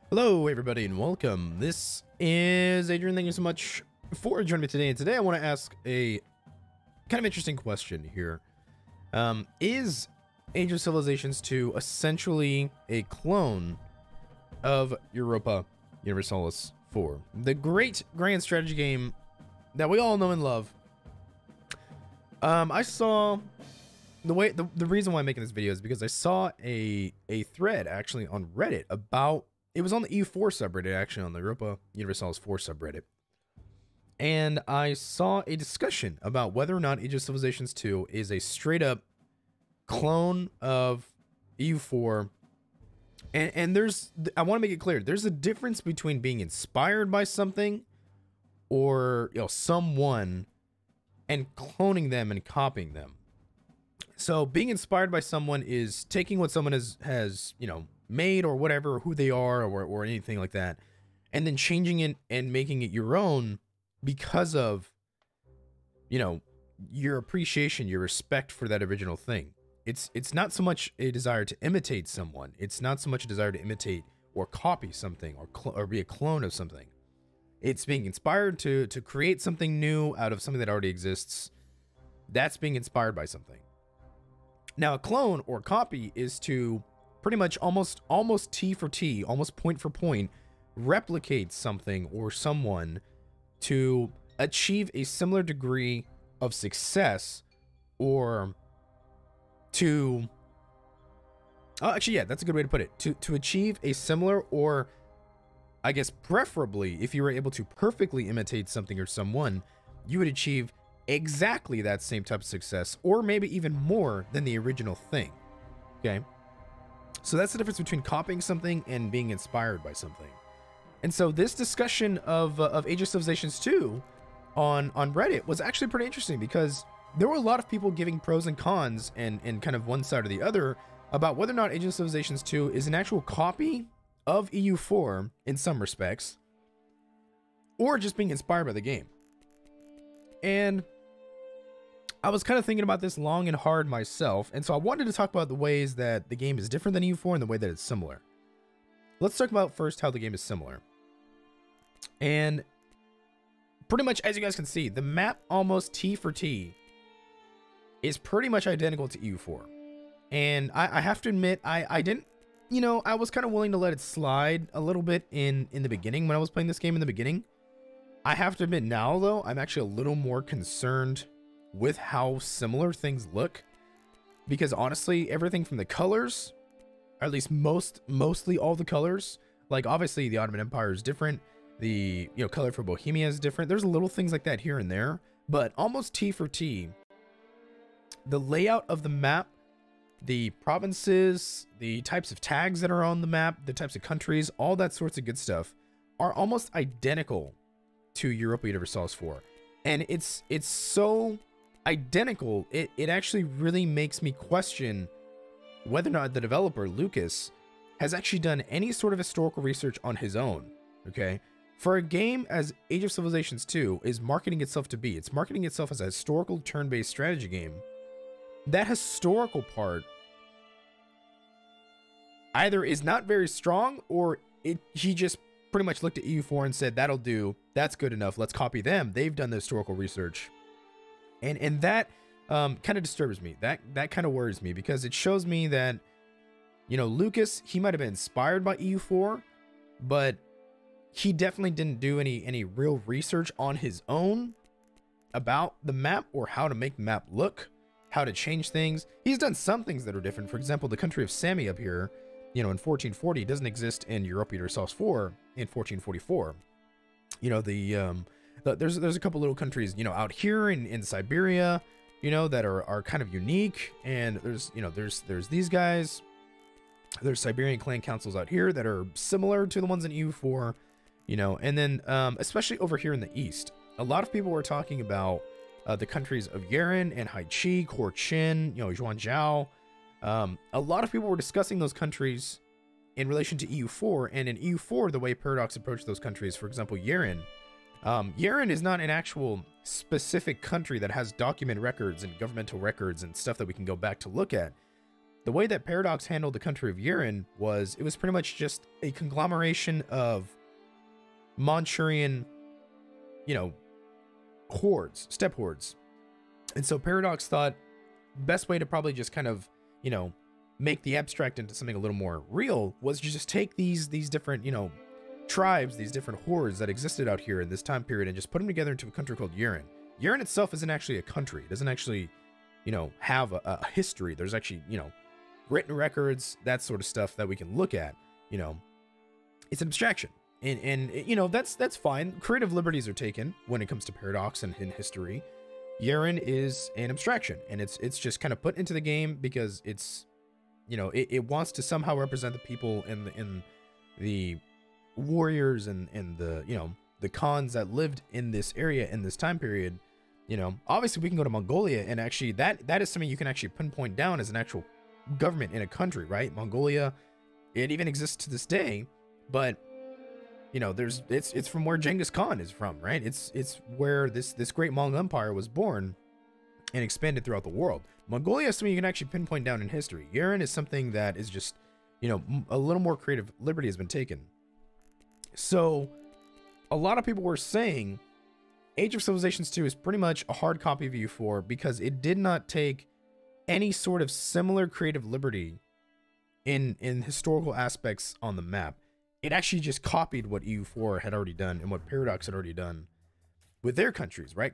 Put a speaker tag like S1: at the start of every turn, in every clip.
S1: Hello everybody and welcome. This is Adrian. Thank you so much for joining me today. And today I want to ask a kind of interesting question here. Is Age of Civilizations 2 essentially a clone of Europa Universalis IV? The great grand strategy game that we all know and love. I saw the reason why I'm making this video is because I saw a thread actually on Reddit about. It was on the EU4 subreddit, actually, on the Europa Universalis IV subreddit. And I saw a discussion about whether or not Age of Civilizations 2 is a straight-up clone of EU4. And there's, I want to make it clear, there's a difference between being inspired by something or, someone and cloning them and copying them. So being inspired by someone is taking what someone has made or whatever, or who they are, or anything like that, and then changing it and making it your own because of, your appreciation, your respect for that original thing. It's not so much a desire to imitate someone. It's not so much a desire to imitate or copy something or be a clone of something. It's being inspired to create something new out of something that already exists. That's being inspired by something. Now, a clone or copy is to pretty much almost T for T, almost point for point, replicate something or someone to achieve a similar degree of success, or to actually, yeah, that's a good way to put it, to achieve a similar, or I guess preferably, if you were able to perfectly imitate something or someone, you would achieve exactly that same type of success, or maybe even more than the original thing. Okay, so that's the difference between copying something and being inspired by something. And so this discussion of Age of Civilizations 2 on Reddit was actually pretty interesting, because there were a lot of people giving pros and cons and kind of one side or the other about whether or not Age of Civilizations 2 is an actual copy of EU4 in some respects, or just being inspired by the game. And I was kind of thinking about this long and hard myself, and so I wanted to talk about the ways that the game is different than EU4 and the way that it's similar. Let's talk about first how the game is similar. And pretty much, as you guys can see, the map, almost T for T, is pretty much identical to EU4. And I have to admit, I didn't, I was kind of willing to let it slide a little bit in the beginning when I was playing this game in the beginning. I have to admit now, though, I'm actually a little more concerned with how similar things look, because honestly, everything from the colors, or at least mostly all the colors, like obviously the Ottoman Empire is different, the color for Bohemia is different, there's little things like that here and there, but almost T for T, the layout of the map, the provinces, the types of tags that are on the map, the types of countries, all that sorts of good stuff are almost identical to Europa Universalis IV. And it's so identical, it actually really makes me question whether or not the developer, Lucas, has actually done any sort of historical research on his own, okay? For a game as Age of Civilizations 2 is marketing itself to be, it's marketing itself as a historical turn-based strategy game, that historical part either is not very strong, or he just pretty much looked at EU4 and said, that'll do, that's good enough, let's copy them, they've done the historical research. And that kind of disturbs me. That kind of worries me, because it shows me that, Lucas, he might have been inspired by EU4, but he definitely didn't do any real research on his own about the map, or how to make the map look, how to change things. He's done some things that are different. For example, the country of Sami up here, in 1440 doesn't exist in Europa Universalis IV in 1444. There's a couple little countries, out here in Siberia, that are kind of unique. And there's these guys, there's Siberian clan councils out here that are similar to the ones in EU4, and then especially over here in the east, a lot of people were talking about the countries of Yeren and Haichi, Korchin, Zhuangjiao. A lot of people were discussing those countries in relation to EU4, and in EU4, the way Paradox approached those countries, for example, Yeren, Yeren is not an actual specific country that has document records and governmental records and stuff that we can go back to look at. the way that Paradox handled the country of Urine was, it was pretty much just a conglomeration of Manchurian, you know, hordes, steppe hordes. And so Paradox thought best way to probably just kind of, you know, make the abstract into something a little more real was to just take these different, you know, tribes, these different hordes that existed out here in this time period, and just put them together into a country called Urine. Urine itself isn't actually a country. It doesn't actually, you know, have a history. There's actually, you know, written records, that sort of stuff that we can look at. You know, it's an abstraction. And you know, that's fine. Creative liberties are taken when it comes to Paradox and in history. Urine is an abstraction, and it's just kind of put into the game because it's, you know, it wants to somehow represent the people in the warriors and the, you know, the Khans that lived in this area in this time period. You know, obviously we can go to Mongolia, and actually that is something you can actually pinpoint down as an actual government in a country, right? Mongolia, it even exists to this day, but you know, it's from where Genghis Khan is from, right? It's where this great Mong Empire was born and expanded throughout the world. Mongolia is something you can actually pinpoint down in history. Urine is something that is just, you know, a little more creative liberty has been taken. So a lot of people were saying Age of Civilizations 2 is pretty much a hard copy of EU4 because it did not take any sort of similar creative liberty in historical aspects on the map. It actually just copied what EU4 had already done and what Paradox had already done with their countries, right?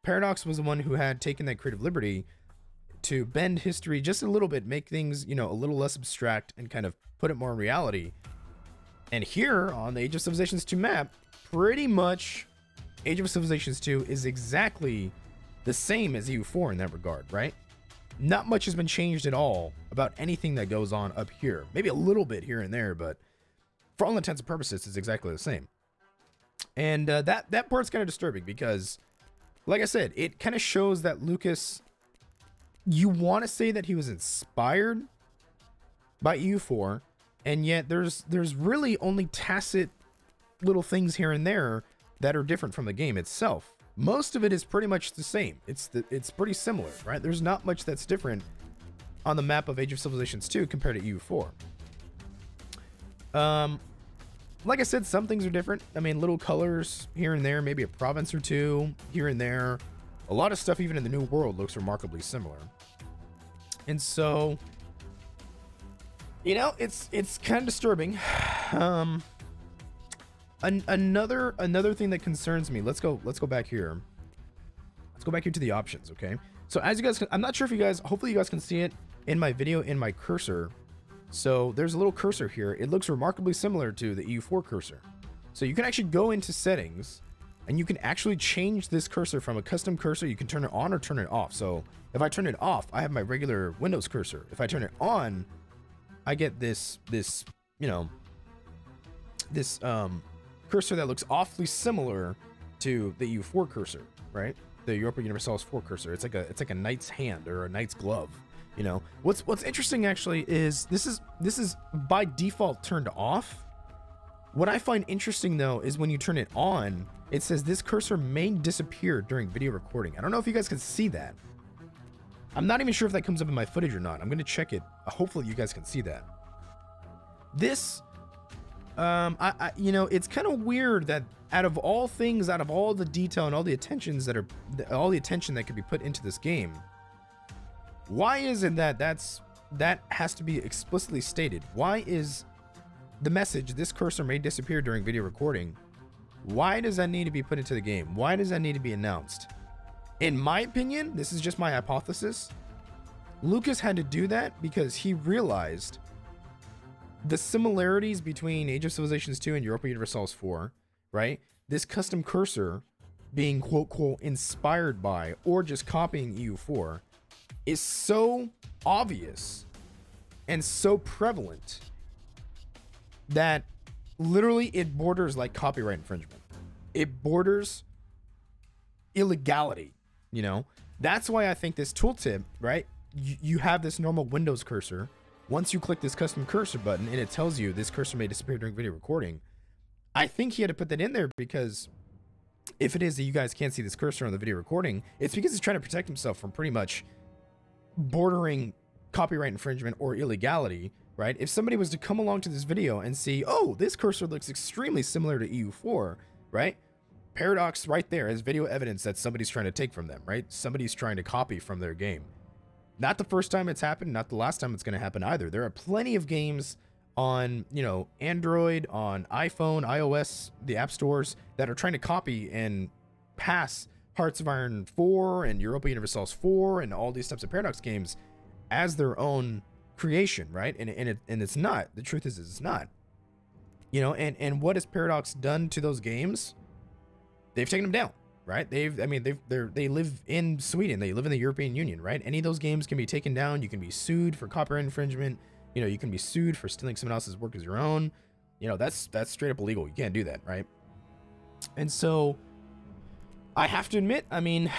S1: Paradox was the one who had taken that creative liberty to bend history just a little bit, make things, you know, a little less abstract and kind of put it more in reality. And here on the Age of Civilizations 2 map, pretty much Age of Civilizations 2 is exactly the same as EU4 in that regard, right? Not much has been changed at all about anything that goes on up here. Maybe a little bit here and there, but for all intents and purposes, it's exactly the same. And that part's kind of disturbing because, like I said, it kind of shows that Lucas, you want to say that he was inspired by EU4, and yet there's really only tacit little things here and there that are different from the game itself. Most of it is pretty much the same. It's pretty similar, right? There's not much that's different on the map of Age of Civilizations 2 compared to EU4. Like I said, some things are different. I mean, little colors here and there, maybe a province or two here and there. A lot of stuff even in the New World looks remarkably similar. And so, you know, it's kind of disturbing. Another thing that concerns me. Let's go back here. Let's go back here to the options, okay? So as you guys can, I'm not sure if you guys, hopefully you guys can see it in my video in my cursor. So there's a little cursor here. It looks remarkably similar to the EU4 cursor. So you can actually go into settings and you can actually change this cursor from a custom cursor. You can turn it on or turn it off. So if I turn it off, I have my regular Windows cursor. If I turn it on, I get this, you know, this cursor that looks awfully similar to the EU4 cursor, right? The Europa Universalis IV cursor. It's like a knight's hand or a knight's glove. You know, what's interesting actually is this is by default turned off. What I find interesting though is when you turn it on, it says this cursor may disappear during video recording. I don't know if you guys can see that. I'm not even sure if that comes up in my footage or not. I'm gonna check it. Hopefully you guys can see that. This, you know, it's kind of weird that out of all things, out of all the detail and all the attention that could be put into this game, why is it that that has to be explicitly stated? Why is the message, this cursor may disappear during video recording, why does that need to be put into the game? Why does that need to be announced? In my opinion, this is just my hypothesis, Lucas had to do that because he realized the similarities between Age of Civilizations 2 and Europa Universalis IV, right? This custom cursor being quote, quote, inspired by or just copying EU4 is so obvious and so prevalent that literally it borders like copyright infringement. It borders illegality, you know? That's why I think this tooltip, right? You have this normal Windows cursor. Once you click this custom cursor button and it tells you this cursor may disappear during video recording, I think he had to put that in there because if it is that you guys can't see this cursor on the video recording, it's because he's trying to protect himself from pretty much bordering copyright infringement or illegality, right? If somebody was to come along to this video and see, oh, this cursor looks extremely similar to EU4, right? Paradox right there is video evidence that somebody's trying to take from them, right? Somebody's trying to copy from their game. Not the first time it's happened, not the last time it's going to happen either. There are plenty of games on, you know, Android, on iPhone, iOS, the app stores that are trying to copy and pass Hearts of Iron 4 and Europa Universalis 4 and all these types of Paradox games as their own creation, right? And it's not. The truth is it's not. You know, and what has Paradox done to those games? They've taken them down, right? They live in Sweden. They live in the European Union, right? Any of those games can be taken down. You can be sued for copyright infringement. You know, you can be sued for stealing someone else's work as your own. You know, that's straight up illegal. You can't do that, right? And so I have to admit, I mean,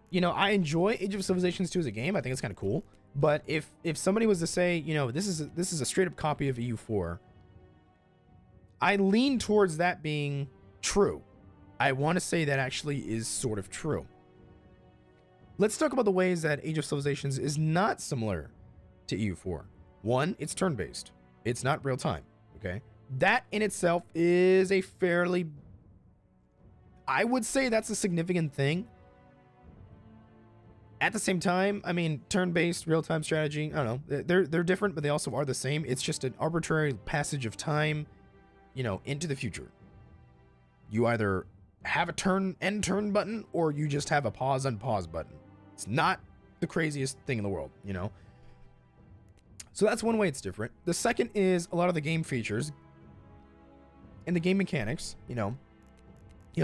S1: you know, I enjoy Age of Civilizations 2 as a game. I think it's kind of cool. But if somebody was to say, you know, this is a straight up copy of EU4, I lean towards that being true. I want to say that actually is sort of true. Let's talk about the ways that Age of Civilizations is not similar to EU4. One, it's turn-based. It's not real-time, okay? That in itself is a fairly... I would say that's a significant thing. At the same time, I mean, turn-based, real-time strategy, I don't know. They're different, but they also are the same. It's just an arbitrary passage of time, you know, into the future. You either have a end turn button, or you just have a pause unpause button. It's not the craziest thing in the world, you know? So that's one way it's different. The second is a lot of the game features and the game mechanics, you know,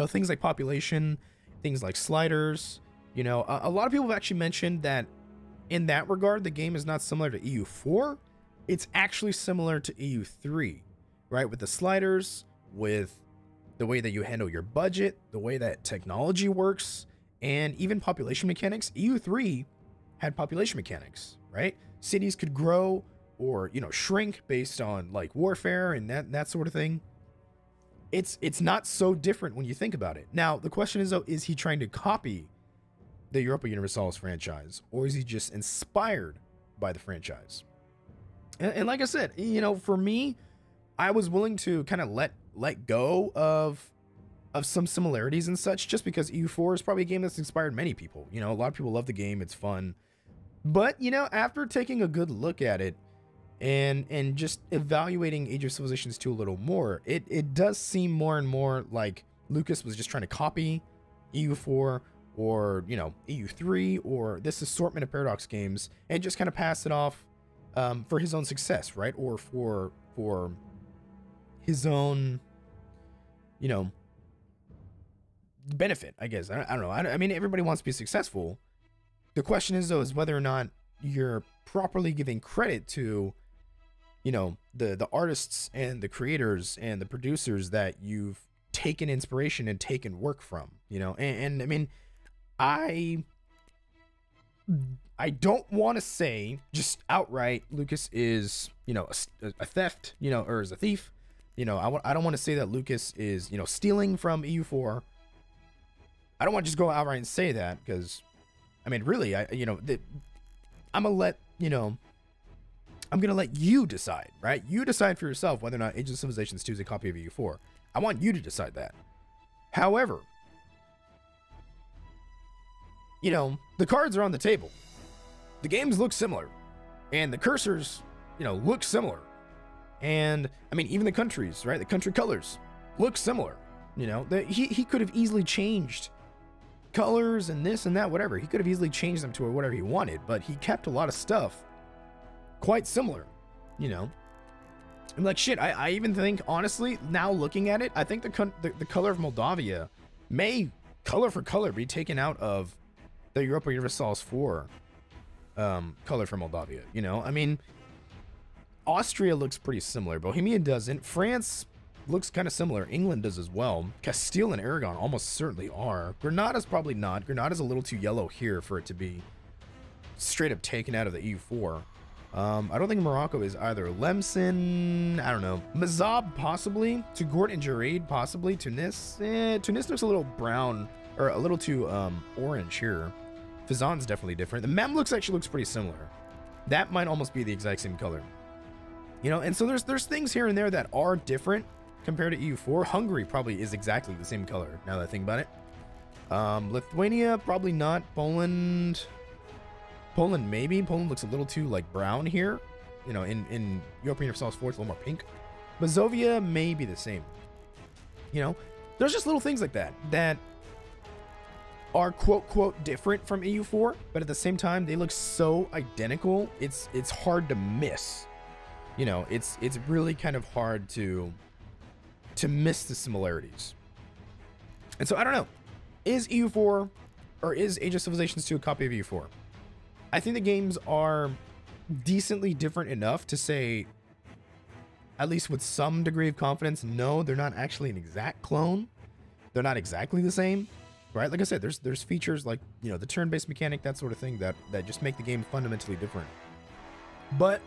S1: things like population, things like sliders, you know, a lot of people have actually mentioned that in that regard, the game is not similar to EU4. It's actually similar to EU3, right? With the sliders, with the way that you handle your budget, the way that technology works, and even population mechanics. EU3 had population mechanics, right? Cities could grow or, you know, shrink based on like warfare and that sort of thing. It's not so different when you think about it. Now, the question is, though, is he trying to copy the Europa Universalis franchise, or is he just inspired by the franchise? And like I said, you know, for me, I was willing to kind of let go of some similarities and such, just because EU4 is probably a game that's inspired many people. You know, a lot of people love the game. It's fun. But, you know, after taking a good look at it and just evaluating Age of Civilizations 2 a little more, it does seem more and more like Lucas was just trying to copy EU4 or, you know, EU3 or this assortment of Paradox games and just kind of pass it off for his own success, right? Or for his own, you know, benefit, I guess. I don't know. I mean, everybody wants to be successful. The question is, though, is whether or not you're properly giving credit to, you know, the artists and the creators and the producers that you've taken inspiration and taken work from, you know. And I mean, I don't want to say just outright Lucas is, you know, a theft, you know, or is a thief. You know, I don't want to say that Lucas is, you know, stealing from EU4. I don't want to just go outright and say that, because, I mean, really, you know, I'm going to let, you know, I'm going to let you decide, right? You decide for yourself whether or not Age of Civilizations 2 is a copy of EU4. I want you to decide that. However, you know, the cards are on the table. The games look similar. And the cursors, you know, look similar. And, I mean, even the countries, right? The country colors look similar. You know, he could have easily changed colors and this and that, whatever. He could have easily changed them to whatever he wanted, but he kept a lot of stuff quite similar, you know. I'm like, shit, I even think, honestly, now looking at it, I think the color of Moldavia may, color for color, be taken out of the Europa Universalis IV color for Moldavia, you know. I mean, Austria looks pretty similar. Bohemia doesn't. France looks kind of similar. England does as well. Castile and Aragon almost certainly are. Granada's probably not. Granada's a little too yellow here for it to be straight up taken out of the EU4. I don't think Morocco is either. Lemson, I don't know. Mazab, possibly. Touggourt and Jared, possibly. Tunis, Tunis looks a little brown, or a little too orange here. Fizan's definitely different. The Mamluks actually looks pretty similar. that might almost be the exact same color. You know, and so there's things here and there that are different compared to EU4. Hungary probably is exactly the same color, now that I think about it. Lithuania, probably not. Poland maybe. Poland looks a little too, like, brown here. You know, in Europa Universalis IV, it's a little more pink. Mazovia may be the same. You know, there's just little things like that that are quote different from EU4, but at the same time, they look so identical, it's hard to miss. You know, it's really kind of hard to miss the similarities. And so I don't know, is EU4 or is Age of Civilizations 2 a copy of EU4? I think the games are decently different enough to say, at least with some degree of confidence, no, they're not actually an exact clone. They're not exactly the same, right? Like I said, there's features like, you know, the turn-based mechanic, that sort of thing, that just make the game fundamentally different. But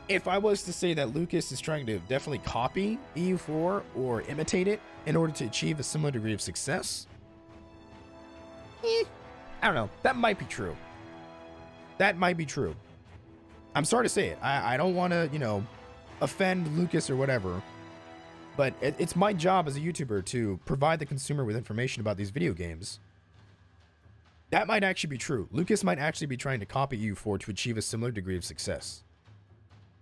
S1: if I was to say that Lucas is trying to definitely copy EU4 or imitate it in order to achieve a similar degree of success, I don't know. That might be true. That might be true. I'm sorry to say it. I don't want to, you know, offend Lucas or whatever, but it's my job as a YouTuber to provide the consumer with information about these video games. That might actually be true. Lucas might actually be trying to copy EU4 to achieve a similar degree of success.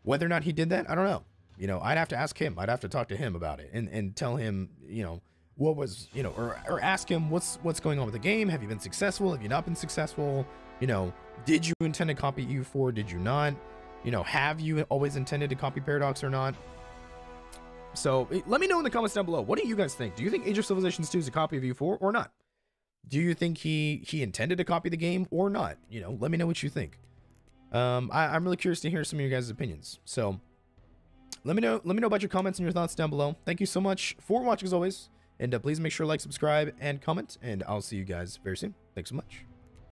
S1: Whether or not he did that, I don't know. You know, I'd have to ask him. I'd have to talk to him about it and tell him, you know, what was, you know, or ask him what's going on with the game. Have you been successful? Have you not been successful? You know, did you intend to copy EU4? Did you not? You know, have you always intended to copy Paradox or not? So let me know in the comments down below. What do you guys think? Do you think Age of Civilizations 2 is a copy of EU4 or not? Do you think he intended to copy the game or not? You know, let me know what you think. I'm really curious to hear some of your guys' opinions. So let me know about your comments and your thoughts down below. Thank you so much for watching as always. And please make sure to like, subscribe, and comment. And I'll see you guys very soon. Thanks so much.